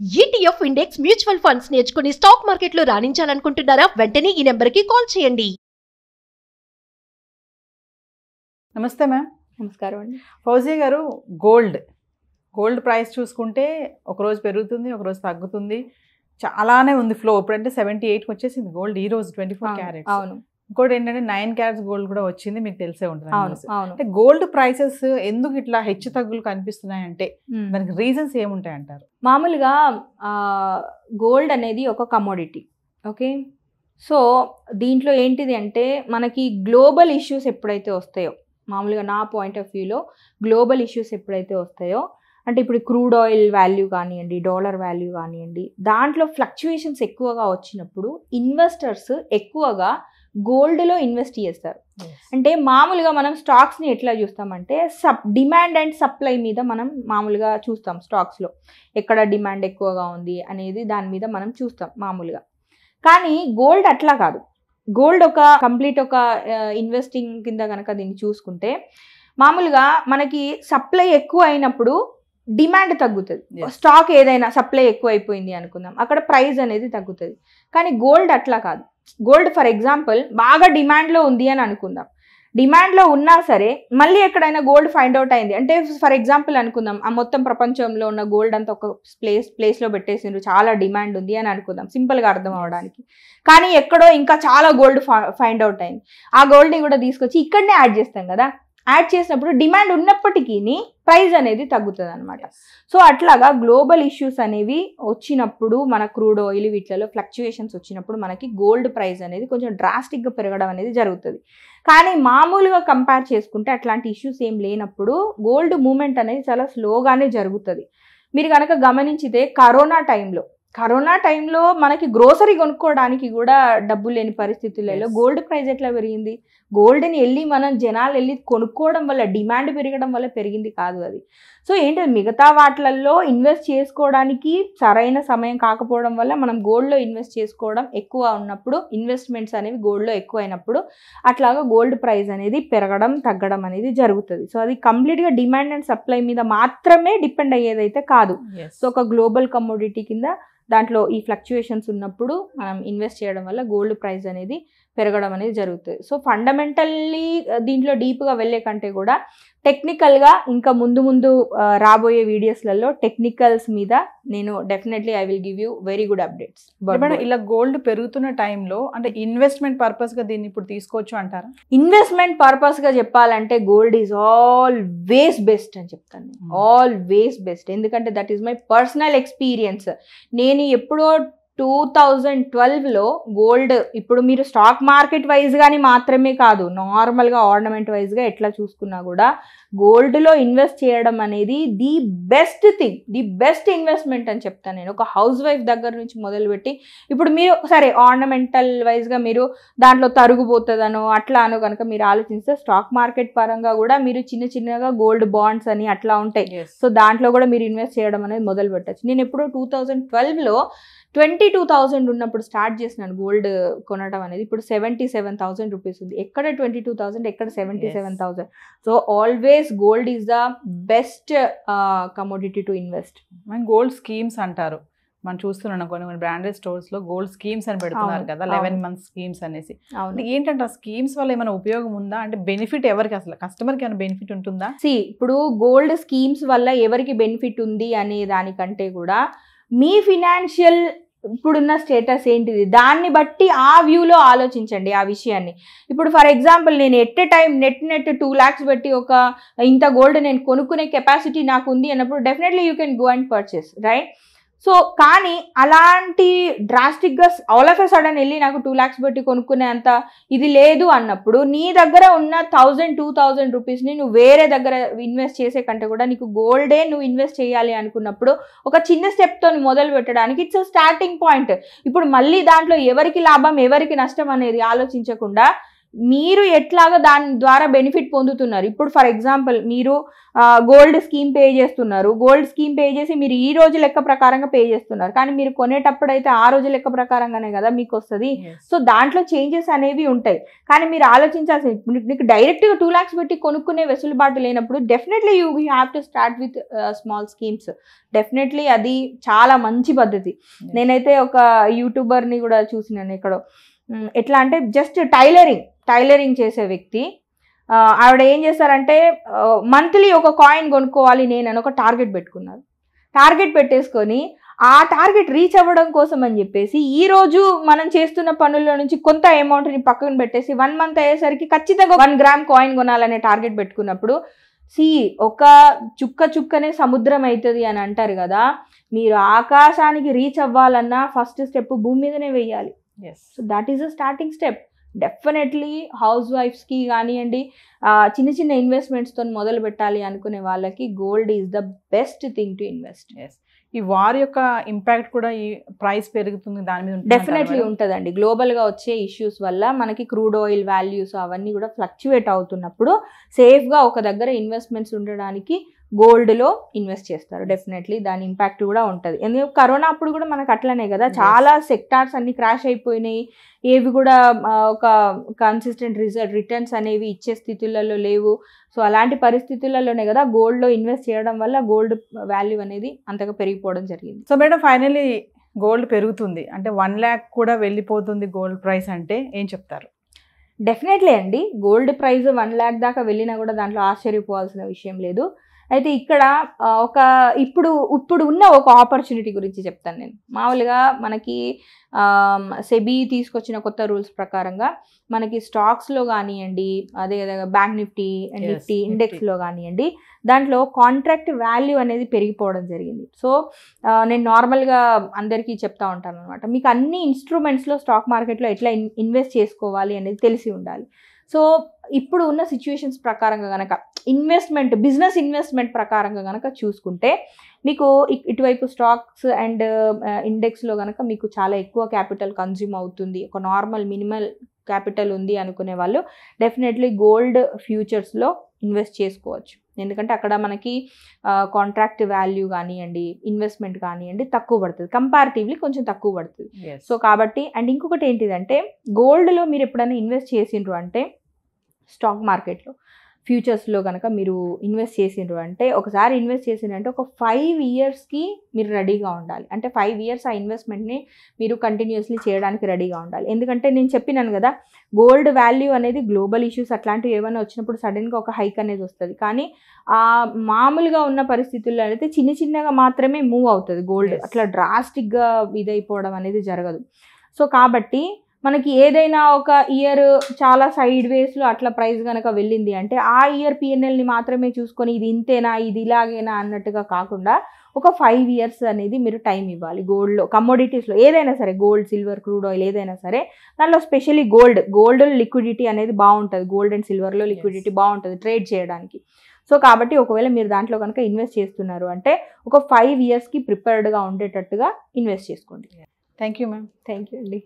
ETF index mutual funds నేర్చుకుని stock మార్కెట్లో రాణించాలనుకుంటున్నారా? వెంటనే ఈ నెంబర్కి కాల్ చేయండి. నమస్తే మ్యామ్. నమస్కారం అండి. ఫౌజియా గారు, గోల్డ్ ప్రైస్ చూసుకుంటే ఒకరోజు పెరుగుతుంది, ఒకరోజు తగ్గుతుంది, చాలానే ఉంది ఫ్లో. ఇప్పుడంటే 78కి వచ్చేసింది గోల్డ్ ఈ రోజు 24 క్యారెట్స్. అవును. ఇంకోటి ఏంటంటే 9 క్యారెట్స్ గోల్డ్ కూడా వచ్చింది, మీకు తెలిసే ఉంటుంది. అవును. అంటే గోల్డ్ ప్రైసెస్ ఎందుకు ఇట్లా హెచ్చు తగ్గులు కనిపిస్తున్నాయి అంటే దానికి రీజన్స్ ఏముంటాయి అంటారు? మామూలుగా గోల్డ్ అనేది ఒక కమోడిటీ. ఓకే, సో దీంట్లో ఏంటిది అంటే మనకి గ్లోబల్ ఇష్యూస్ ఎప్పుడైతే వస్తాయో, మామూలుగా నా పాయింట్ ఆఫ్ వ్యూలో గ్లోబల్ ఇష్యూస్ ఎప్పుడైతే వస్తాయో, అంటే ఇప్పుడు క్రూడ్ ఆయిల్ వాల్యూ కానివ్వండి, డాలర్ వాల్యూ కానివ్వండి, దాంట్లో ఫ్లక్చుయేషన్స్ ఎక్కువగా వచ్చినప్పుడు ఇన్వెస్టర్స్ ఎక్కువగా గోల్డ్లో ఇన్వెస్ట్ చేస్తారు. అంటే మామూలుగా మనం స్టాక్స్ని ఎట్లా చూస్తామంటే డిమాండ్ అండ్ సప్లై మీద మనం మామూలుగా చూస్తాం. స్టాక్స్లో ఎక్కడ డిమాండ్ ఎక్కువగా ఉంది అనేది దాని మీద మనం చూస్తాం మామూలుగా. కానీ గోల్డ్ అట్లా కాదు. గోల్డ్ ఒక కంప్లీట్ ఒక ఇన్వెస్టింగ్ కింద కనుక దీన్ని చూసుకుంటే, మామూలుగా మనకి సప్లై ఎక్కువ అయినప్పుడు డిమాండ్ తగ్గుతుంది. స్టాక్ ఏదైనా సప్లై ఎక్కువ అయిపోయింది అనుకుందాం, అక్కడ ప్రైస్ అనేది తగ్గుతుంది. కానీ గోల్డ్ అట్లా కాదు. గోల్డ్ ఫర్ ఎగ్జాంపుల్ బాగా డిమాండ్లో ఉంది అని అనుకుందాం, డిమాండ్లో ఉన్నా సరే మళ్ళీ ఎక్కడైనా గోల్డ్ ఫైండ్ అవుట్ అయింది అంటే, ఫర్ ఎగ్జాంపుల్ అనుకుందాం, ఆ మొత్తం ప్రపంచంలో ఉన్న గోల్డ్ అంతా ఒక ప్లేస్లో పెట్టేసిండ్రు, చాలా డిమాండ్ ఉంది అని అనుకుందాం సింపుల్గా అర్థం అవడానికి. కానీ ఎక్కడో ఇంకా చాలా గోల్డ్ ఫైండ్ అవుట్ అయింది. ఆ గోల్డ్ని కూడా తీసుకొచ్చి ఇక్కడనే యాడ్ చేస్తాం కదా. యాడ్ చేసినప్పుడు డిమాండ్ ఉన్నప్పటికీ ప్రైస్ అనేది తగ్గుతుంది అనమాట. సో అట్లాగా గ్లోబల్ ఇష్యూస్ అనేవి వచ్చినప్పుడు, మన క్రూడ్ ఆయిల్ వీటిలలో ఫ్లక్చుయేషన్స్ వచ్చినప్పుడు మనకి గోల్డ్ ప్రైస్ అనేది కొంచెం డ్రాస్టిక్గా పెరగడం అనేది జరుగుతుంది. కానీ మామూలుగా కంపేర్ చేసుకుంటే అట్లాంటి ఇష్యూస్ ఏం లేనప్పుడు గోల్డ్ మూమెంట్ అనేది చాలా స్లోగానే జరుగుతుంది. మీరు కనుక గమనించితే కరోనా టైంలో మనకి గ్రోసరీ కొనుక్కోవడానికి కూడా డబ్బులు లేని పరిస్థితులలో గోల్డ్ ప్రైస్ ఎట్లా పెరిగింది? గోల్డ్ని వెళ్ళి మనం జనాలు వెళ్ళి కొనుక్కోవడం వల్ల, డిమాండ్ పెరగడం వల్ల పెరిగింది కాదు అది. సో ఏంటంటే మిగతా వాటిలలో ఇన్వెస్ట్ చేసుకోవడానికి సరైన సమయం కాకపోవడం వల్ల మనం గోల్డ్లో ఇన్వెస్ట్ చేసుకోవడం ఎక్కువ ఉన్నప్పుడు, ఇన్వెస్ట్మెంట్స్ అనేవి గోల్డ్లో ఎక్కువ అయినప్పుడు అట్లాగా గోల్డ్ ప్రైస్ అనేది పెరగడం తగ్గడం అనేది జరుగుతుంది. సో అది కంప్లీట్గా డిమాండ్ అండ్ సప్లై మీద మాత్రమే డిపెండ్ అయ్యేదైతే కాదు. సో ఒక గ్లోబల్ కమోడిటీ కింద దాంట్లో ఈ ఫ్లక్చుయేషన్స్ ఉన్నప్పుడు మనం ఇన్వెస్ట్ చేయడం వల్ల గోల్డ్ ప్రైస్ అనేది పెరగడం అనేది జరుగుతుంది. సో ఫండమెంటల్లీ దీంట్లో డీప్గా వెళ్ళే కంటే కూడా టెక్నికల్గా ఇంకా ముందు రాబోయే వీడియోస్లలో టెక్నికల్స్ మీద నేను definitely I will give you very good updates. ఇలా గోల్డ్ పెరుగుతున్న టైంలో అంటే ఇన్వెస్ట్మెంట్ పర్పస్గా దీన్ని ఇప్పుడు తీసుకోవచ్చు అంటారా? ఇన్వెస్ట్మెంట్ పర్పస్గా చెప్పాలంటే గోల్డ్ ఈజ్ ఆల్వేస్ బెస్ట్ అని చెప్తాను. Always best. ఎందుకంటే that is my personal experience. నేను ఎప్పుడో 2012లో గోల్డ్, ఇప్పుడు మీరు స్టాక్ మార్కెట్ వైజ్ కానీ మాత్రమే కాదు, నార్మల్గా ఆర్నమెంట్ వైజ్గా ఎట్లా చూసుకున్నా కూడా గోల్డ్లో ఇన్వెస్ట్ చేయడం అనేది the best thing, the best investment అని చెప్తాను నేను. ఒక హౌస్ వైఫ్ దగ్గర నుంచి మొదలుపెట్టి ఇప్పుడు మీరు సరే ఆర్నమెంటల్ వైజ్గా మీరు దాంట్లో తరుగుపోతుందనో అట్లా అనో కనుక మీరు ఆలోచిస్తే, స్టాక్ మార్కెట్ పరంగా కూడా మీరు చిన్నగా గోల్డ్ బాండ్స్ అని అట్లా ఉంటాయి. సో దాంట్లో కూడా మీరు ఇన్వెస్ట్ చేయడం అనేది మొదలు పెట్టచ్చు. నేను ఎప్పుడో 2012లో 22,000 ఉన్నప్పుడు స్టార్ట్ చేసినాను గోల్డ్ కొనడం అనేది. ఇప్పుడు 77,000 రూపీస్ ఉంది. ఎక్కడ 22,000, ఎక్కడ 77,000. So always gold is the best commodity to invest. మనం గోల్డ్ స్కీమ్స్ అంటారు, మనం చూస్తున్నాం కొన్ని బ్రాండెడ్ స్టోర్స్ లో గోల్డ్ స్కీమ్స్ అని పెడుతున్నారు కదా, 11 months స్కీమ్స్ అనేసి. ఏంటంటే ఆ స్కీమ్స్ వల్ల ఏమైనా ఉపయోగం ఉందా? అంటే బెనిఫిట్ ఎవరికి, అసలు కస్టమర్కి ఏమైనా బెనిఫిట్ ఉంటుందా? ఇప్పుడు గోల్డ్ స్కీమ్స్ వల్ల ఎవరికి బెనిఫిట్ ఉంది అనే దానికంటే కూడా మీ ఫినాన్షియల్ ఇప్పుడున్న స్టేటస్ ఏంటిది దాన్ని బట్టి ఆ వ్యూలో ఆలోచించండి ఆ విషయాన్ని. ఇప్పుడు ఫర్ ఎగ్జాంపుల్ నేను at a time net 2 lakhs పెట్టి ఒక ఇంత గోల్డ్ నేను కొనుక్కునే కెపాసిటీ నాకు ఉంది అన్నప్పుడు definitely you can go and purchase, right? So కానీ అలాంటి డ్రాస్టిక్గా ఆల్ ఆఫ్ ఎ సడన్ వెళ్ళి నాకు 2 lakhs పెట్టి కొనుక్కునే అంత ఇది లేదు అన్నప్పుడు, నీ దగ్గర ఉన్న 1,000-2,000 రూపీస్ని నువ్వు వేరే దగ్గర ఇన్వెస్ట్ చేసే కంటే కూడా నీకు గోల్డే నువ్వు ఇన్వెస్ట్ చేయాలి అనుకున్నప్పుడు ఒక చిన్న స్టెప్తో మొదలు పెట్టడానికి ఇట్స్ స్టార్టింగ్ పాయింట్. ఇప్పుడు మళ్ళీ దాంట్లో ఎవరికి లాభం ఎవరికి నష్టం అనేది ఆలోచించకుండా మీరు ఎట్లాగా దాని ద్వారా బెనిఫిట్ పొందుతున్నారు. ఇప్పుడు ఫర్ ఎగ్జాంపుల్ మీరు గోల్డ్ స్కీమ్ పే చేస్తున్నారు, గోల్డ్ స్కీమ్ పే చేసి మీరు ఈ రోజు లెక్క ప్రకారంగా పే చేస్తున్నారు, కానీ మీరు కొనేటప్పుడు అయితే ఆ రోజు లెక్క ప్రకారంగానే కదా మీకు వస్తుంది. సో దాంట్లో చేంజెస్ అనేవి ఉంటాయి. కానీ మీరు ఆలోచించాల్సింది, మీకు డైరెక్ట్గా 2 lakhs పెట్టి కొనుక్కునే వెసులుబాటు లేనప్పుడు definitely you have to start with small schemes. Definitely అది చాలా మంచి పద్ధతి. నేనైతే ఒక యూట్యూబర్ని కూడా చూసినాను ఇక్కడ. ఎట్లా అంటే జస్ట్ టైలరింగ్ చేసే వ్యక్తి, ఆవిడ ఏం చేస్తారంటే మంత్లీ ఒక కాయిన్ కొనుక్కోవాలి నేను ఒక టార్గెట్ పెట్టుకున్నారు. టార్గెట్ పెట్టేసుకొని ఆ టార్గెట్ రీచ్ అవ్వడం కోసం అని చెప్పేసి ఈ రోజు మనం చేస్తున్న పనుల్లో నుంచి కొంత అమౌంట్ని పక్కన పెట్టేసి 1 month అయ్యేసరికి ఖచ్చితంగా 1 gram కాయిన్ కొనాలనే టార్గెట్ పెట్టుకున్నప్పుడు ఒక చుక్కనే సముద్రం అవుతుంది అని అంటారు కదా. మీరు ఆకాశానికి రీచ్ అవ్వాలన్నా ఫస్ట్ స్టెప్ భూమి మీదనే వేయాలి. So that is the starting step. Definitely హౌస్ వైఫ్స్కి కానివ్వండి, చిన్న ఇన్వెస్ట్మెంట్స్తో మొదలు పెట్టాలి అనుకునే వాళ్ళకి gold is the best thing to invest. ఈ వార్ యొక్క ఇంపాక్ట్ కూడా ఈ ప్రైస్ పెరుగుతుంది దాని మీద డెఫినెట్లీ ఉంటుందండి. గ్లోబల్గా వచ్చే ఇష్యూస్ వల్ల మనకి క్రూడ్ ఆయిల్ వాల్యూస్ అవన్నీ కూడా ఫ్లక్చువేట్ అవుతున్నప్పుడు సేఫ్గా ఒక దగ్గర ఇన్వెస్ట్మెంట్స్ ఉండడానికి గోల్డ్లో ఇన్వెస్ట్ చేస్తారు. డెఫినెట్లీ దాని ఇంపాక్ట్ కూడా ఉంటుంది. ఎందుకంటే కరోనా అప్పుడు కూడా మనకు అట్లనే కదా, చాలా సెక్టార్స్ అన్ని క్రాష్ అయిపోయినాయి. ఏవి కూడా ఒక కన్సిస్టెంట్ రిటర్న్స్ అనేవి ఇచ్చే స్థితులలో లేవు. సో అలాంటి పరిస్థితులలోనే కదా గోల్డ్లో ఇన్వెస్ట్ చేయడం వల్ల గోల్డ్ వాల్యూ అనేది అంతగా పెరిగిపోవడం జరిగింది. సో మేడం ఫైనల్లీ గోల్డ్ పెరుగుతుంది అంటే 1 lakh కూడా వెళ్ళిపోతుంది గోల్డ్ ప్రైస్ అంటే ఏం చెప్తారు? డెఫినెట్లీ అండి, గోల్డ్ ప్రైస్ 1 lakh దాకా వెళ్ళినా కూడా దాంట్లో ఆశ్చర్యపోవాల్సిన విషయం లేదు. అయితే ఇక్కడ ఇప్పుడు ఉన్న ఒక ఆపర్చునిటీ గురించి చెప్తాను నేను. మామూలుగా మనకి సెబీ తీసుకొచ్చిన కొత్త రూల్స్ ప్రకారంగా మనకి స్టాక్స్లో కానివ్వండి, అదే బ్యాంక్ నిఫ్టీ ఇండెక్స్లో కానివ్వండి, దాంట్లో కాంట్రాక్ట్ వాల్యూ అనేది పెరిగిపోవడం జరిగింది. సో నేను నార్మల్గా అందరికీ చెప్తా ఉంటాను అనమాట, మీకు అన్ని ఇన్స్ట్రుమెంట్స్లో స్టాక్ మార్కెట్లో ఎట్లా ఇన్వెస్ట్ చేసుకోవాలి అనేది తెలిసి ఉండాలి. సో ఇప్పుడు ఉన్న సిచ్యువేషన్స్ ప్రకారంగా కనుక బిజినెస్ ఇన్వెస్ట్మెంట్ ప్రకారంగా కనుక చూసుకుంటే మీకు ఇటువైపు స్టాక్స్ అండ్ ఇండెక్స్లో కనుక మీకు చాలా ఎక్కువ క్యాపిటల్ కన్జ్యూమ్ అవుతుంది. ఒక నార్మల్ మినిమల్ క్యాపిటల్ ఉంది అనుకునే వాళ్ళు డెఫినెట్లీ గోల్డ్ ఫ్యూచర్స్లో ఇన్వెస్ట్ చేసుకోవచ్చు. ఎందుకంటే అక్కడ మనకి కాంట్రాక్ట్ వాల్యూ కానివ్వండి, ఇన్వెస్ట్మెంట్ కానివ్వండి తక్కువ పడుతుంది, కంపారిటివ్లీ కొంచెం తక్కువ పడుతుంది. సో కాబట్టి అండ్ ఇంకొకటి ఏంటిదంటే గోల్డ్లో మీరు ఎప్పుడైనా ఇన్వెస్ట్ చేసిండ్రు అంటే స్టాక్ మార్కెట్లో ఫ్యూచర్స్లో కనుక మీరు ఇన్వెస్ట్ చేసిండ్రు అంటే, ఒకసారి ఇన్వెస్ట్ చేసిండ్రంటే ఒక 5 yearsకి మీరు రెడీగా ఉండాలి. అంటే 5 years ఆ ఇన్వెస్ట్మెంట్ని మీరు కంటిన్యూస్లీ చేయడానికి రెడీగా ఉండాలి. ఎందుకంటే నేను చెప్పినాను కదా, గోల్డ్ వాల్యూ అనేది గ్లోబల్ ఇష్యూస్ అట్లాంటివి ఏమైనా వచ్చినప్పుడు సడన్గా ఒక హైక్ అనేది వస్తుంది. కానీ మామూలుగా ఉన్న పరిస్థితుల్లో అయితే చిన్నగా మాత్రమే మూవ్ అవుతుంది గోల్డ్. అట్లా డ్రాస్టిక్గా ఇదైపోవడం అనేది జరగదు. సో కాబట్టి మనకి ఏదైనా ఒక ఇయర్ చాలా సైడ్ వేస్లో అట్లా ప్రైస్ కనుక వెళ్ళింది అంటే ఆ ఇయర్ పిఎన్ఎల్ని మాత్రమే చూసుకొని ఇది ఇంతేనా ఇది ఇలాగేనా అన్నట్టుగా కాకుండా ఒక 5 years అనేది మీరు టైం ఇవ్వాలి. గోల్డ్లో కమోడిటీస్లో ఏదైనా సరే, గోల్డ్, సిల్వర్, క్రూడ్ ఆయిల్ ఏదైనా సరే, దాంట్లో స్పెషల్లీ గోల్డ్ లిక్విడిటీ అనేది బాగుంటుంది. గోల్డ్ అండ్ సిల్వర్లో లిక్విడిటీ బాగుంటుంది ట్రేడ్ చేయడానికి. సో కాబట్టి ఒకవేళ మీరు దాంట్లో కనుక ఇన్వెస్ట్ చేస్తున్నారు అంటే ఒక 5 yearsకి ప్రిపేర్డ్గా ఉండేటట్టుగా ఇన్వెస్ట్ చేసుకోండి. Thank you ma'am. Thank you అండి.